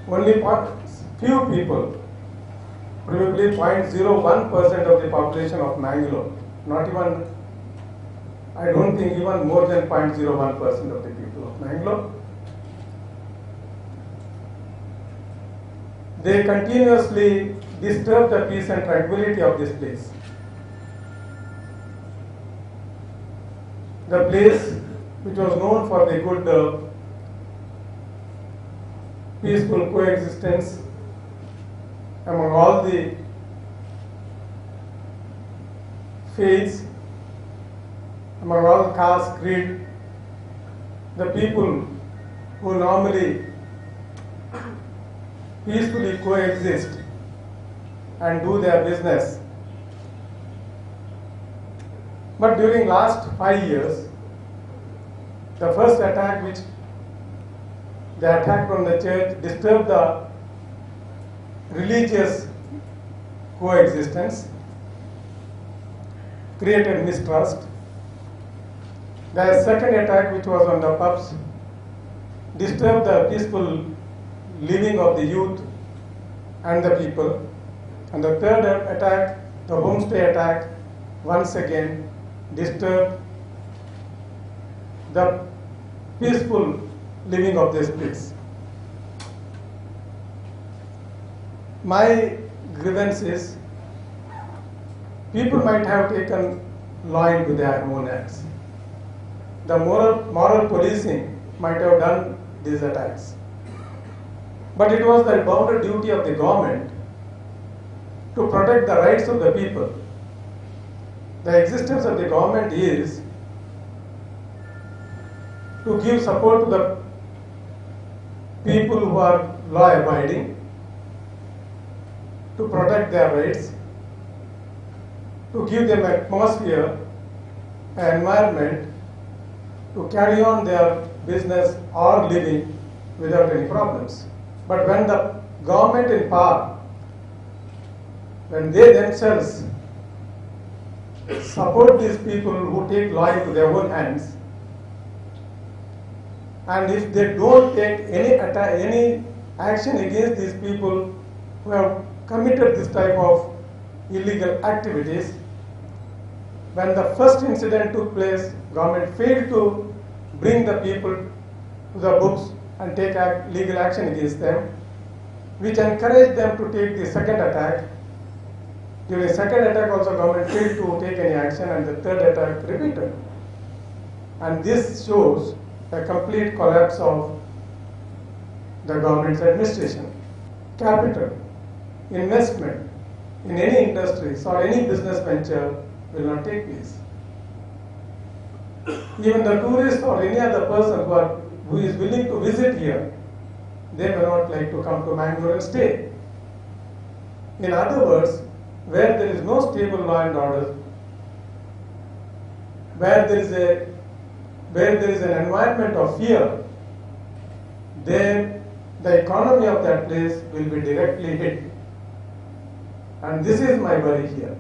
Only few people, probably 0.01% of the population of Mangalore, not even, I don't think even more than 0.01% of the people of Mangalore, they continuously disturb the peace and tranquility of this place. The place which was known for the good peaceful coexistence among all the faiths, among all caste, creed, the people who normally peacefully coexist and do their business. But during last 5 years, the first attack which the attack from the church disturbed the religious coexistence, created mistrust. The second attack, which was on the pubs, disturbed the peaceful living of the youth and the people. And the third attack, the homestay attack, once again disturbed the peaceful living of this place. My grievance is, people might have taken law into their own hands. The moral policing might have done these attacks. But it was the bounden duty of the government to protect the rights of the people. The existence of the government is to give support to the people who are law-abiding, to protect their rights, to give them an atmosphere, an environment to carry on their business or living without any problems. But when the government in power, when they themselves support these people who take law into their own hands, and if they don't take any action against these people who have committed this type of illegal activities, when the first incident took place, government failed to bring the people to the books and take legal action against them, which encouraged them to take the second attack. During the second attack also government failed to take any action, and the third attack repeated. And this shows a complete collapse of the government's administration. Capital, investment in any industries or any business venture will not take place. Even the tourist or any other person who is willing to visit here, they may not like to come to Mangalore and stay. In other words, where there is no stable law and order, where there is an environment of fear, then the economy of that place will be directly hit. And this is my worry here.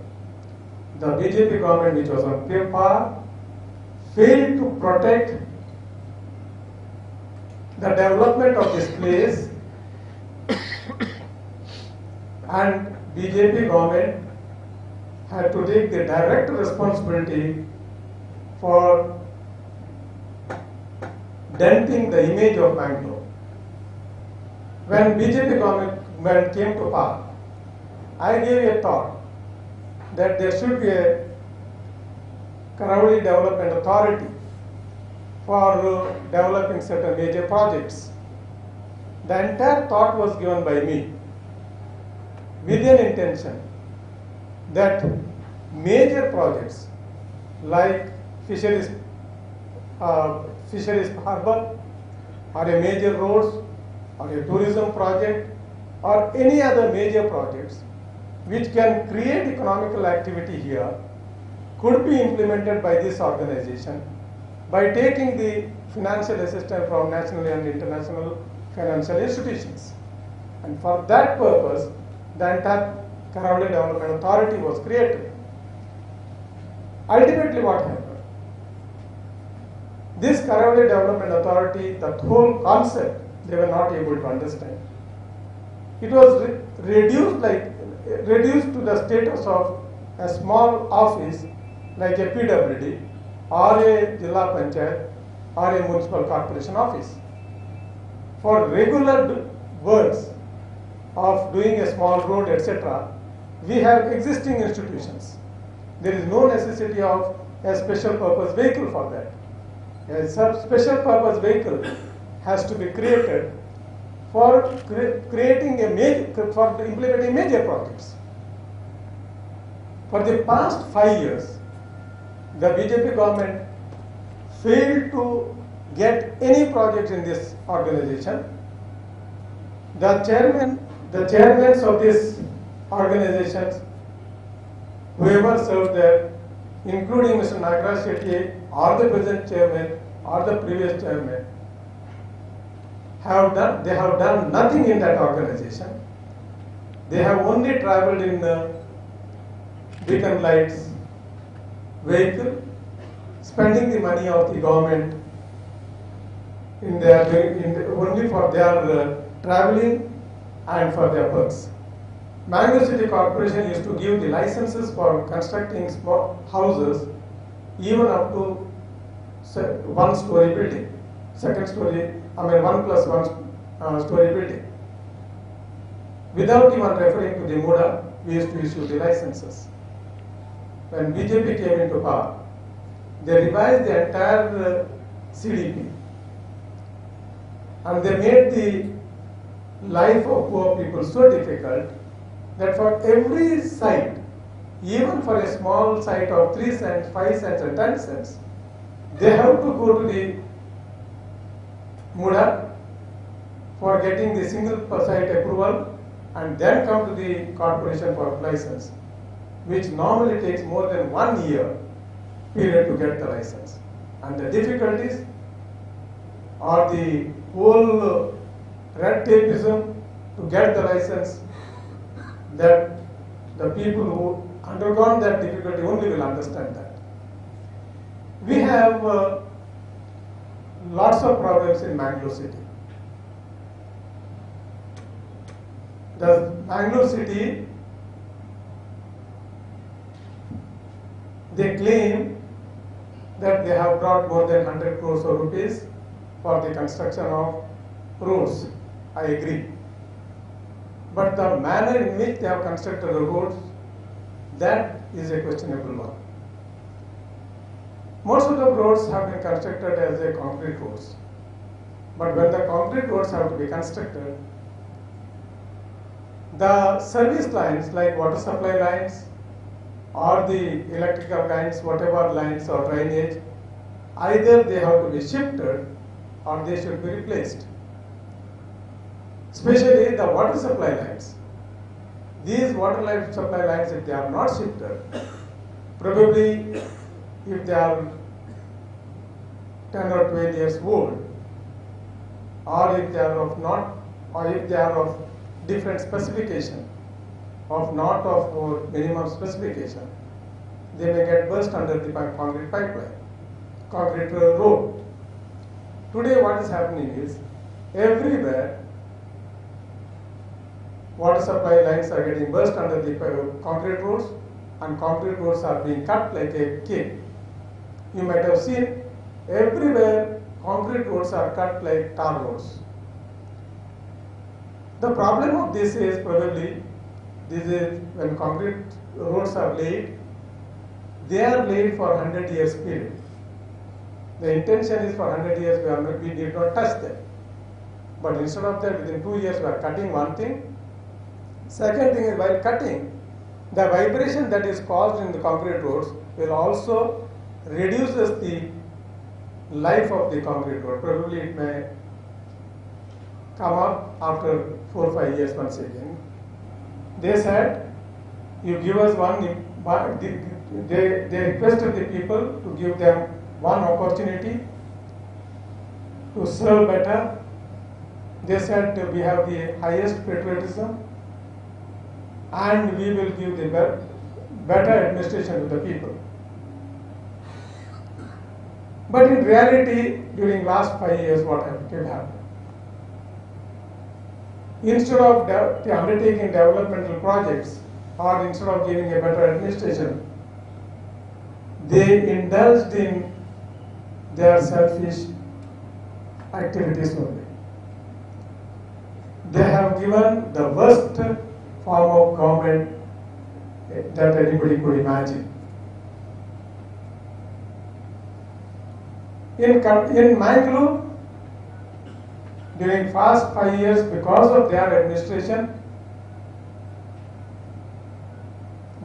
The BJP government, which was on power, failed to protect the development of this place, and BJP government had to take the direct responsibility for denting the image of Mangalore. When BJP government came to power, I gave a thought that there should be a Karauli Development Authority for developing certain major projects. The entire thought was given by me with an intention that major projects like fisheries harbor, or a major roads, or a tourism project, or any other major projects which can create economical activity here could be implemented by this organization by taking the financial assistance from national and international financial institutions. And for that purpose, the entire Karauli Development Authority was created. Ultimately, what happened? This Karauli Development Authority, that whole concept, they were not able to understand. It was reduced to the status of a small office like a PWD or a Jilla Panchayat or a municipal corporation office. For regular works of doing a small road, etc., we have existing institutions. There is no necessity of a special purpose vehicle for that. A special purpose vehicle has to be created for implementing major projects. For the past 5 years, the BJP government failed to get any project in this organization. The chairmen of these organizations, whoever served there, including Mr. Nagaraj Shetty or the present chairman or the previous chairman, they have done nothing in that organization. They have only travelled in beacon lights vehicle, spending the money of the government only for their travelling and for their works. Mangalore City Corporation used to give the licenses for constructing small houses even up to one-story building, one plus one story building. Without even referring to the MUDA, we used to issue the licenses. When BJP came into power, they revised the entire CDP and they made the life of poor people so difficult that for every site, even for a small site of 3 cents, 5 cents and 10 cents, they have to go to the MUDA for getting the single site approval and then come to the corporation for license, which normally takes more than 1 year period to get the license. And the difficulties are the whole red tapeism to get the license, that the people who undergone that difficulty only will understand that. We have lots of problems in Mangalore City. The Mangalore City, they claim that they have brought more than 100 crores of rupees for the construction of roads. I agree. But the manner in which they have constructed the roads, that is a questionable one. Most of the roads have been constructed as a concrete roads. But when the concrete roads have to be constructed, the service lines like water supply lines or the electrical lines, whatever lines or drainage, either they have to be shifted or they should be replaced. Especially the water supply lines. These water supply lines, if they are not shifted, probably if they are 10 or 12 years old, or if they are of different specification, of not of minimum specification, they may get burst under the concrete pipeline, concrete road. Today what is happening is, everywhere water supply lines are getting burst under the concrete roads, and concrete roads are being cut like a cake. You might have seen everywhere concrete roads are cut like tar roads. The problem of this is probably, when concrete roads are laid, they are laid for 100 years period. The intention is for 100 years we did not touch them. But instead of that, within 2 years we are cutting one thing. Second thing is, while cutting, the vibration that is caused in the concrete roads will also reduces the life of the concrete road. Probably it may come up after 4 or 5 years once again. They said, you give us they requested the people to give them one opportunity to serve better. They said we have the highest patriotism and we will give the better administration to the people. But in reality, during last 5 years, what happened? instead of undertaking developmental projects or instead of giving a better administration, they indulged in their selfish activities only. They have given the worst form of government that anybody could imagine. In Mangalore, during past 5 years, because of their administration,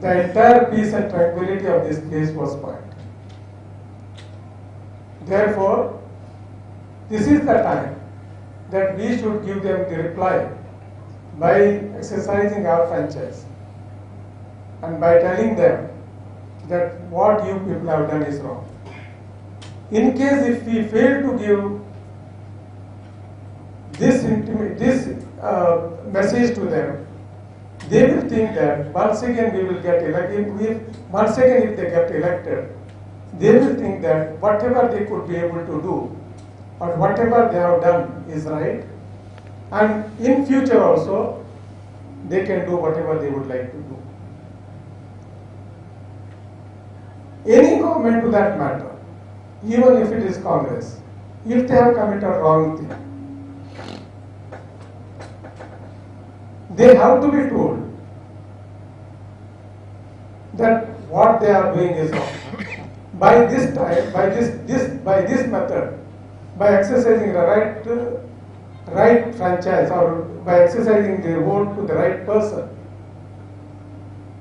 the entire peace and tranquility of this place was spoiled. Therefore, this is the time that we should give them the reply by exercising our franchise and by telling them that what you people have done is wrong. In case if we fail to give this message to them, they will think that once again we will get elected. Once again, if they get elected, they will think that whatever they could be able to do or whatever they have done is right, and in future also they can do whatever they would like to do. Any government to that matter, even if it is Congress, if they have committed wrong thing, they have to be told that what they are doing is wrong. By this time, by this method, by exercising the right franchise or by exercising the vote to the right person,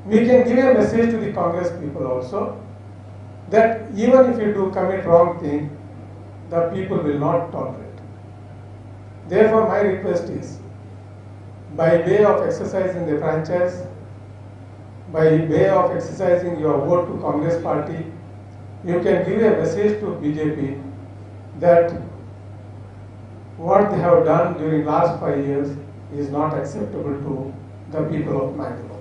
we can give a message to the Congress people also that even if you do commit wrong thing, the people will not tolerate. Therefore, my request is, by way of exercising the franchise, by way of exercising your vote to Congress party, you can give a message to BJP that what they have done during last 5 years is not acceptable to the people of Mangalore.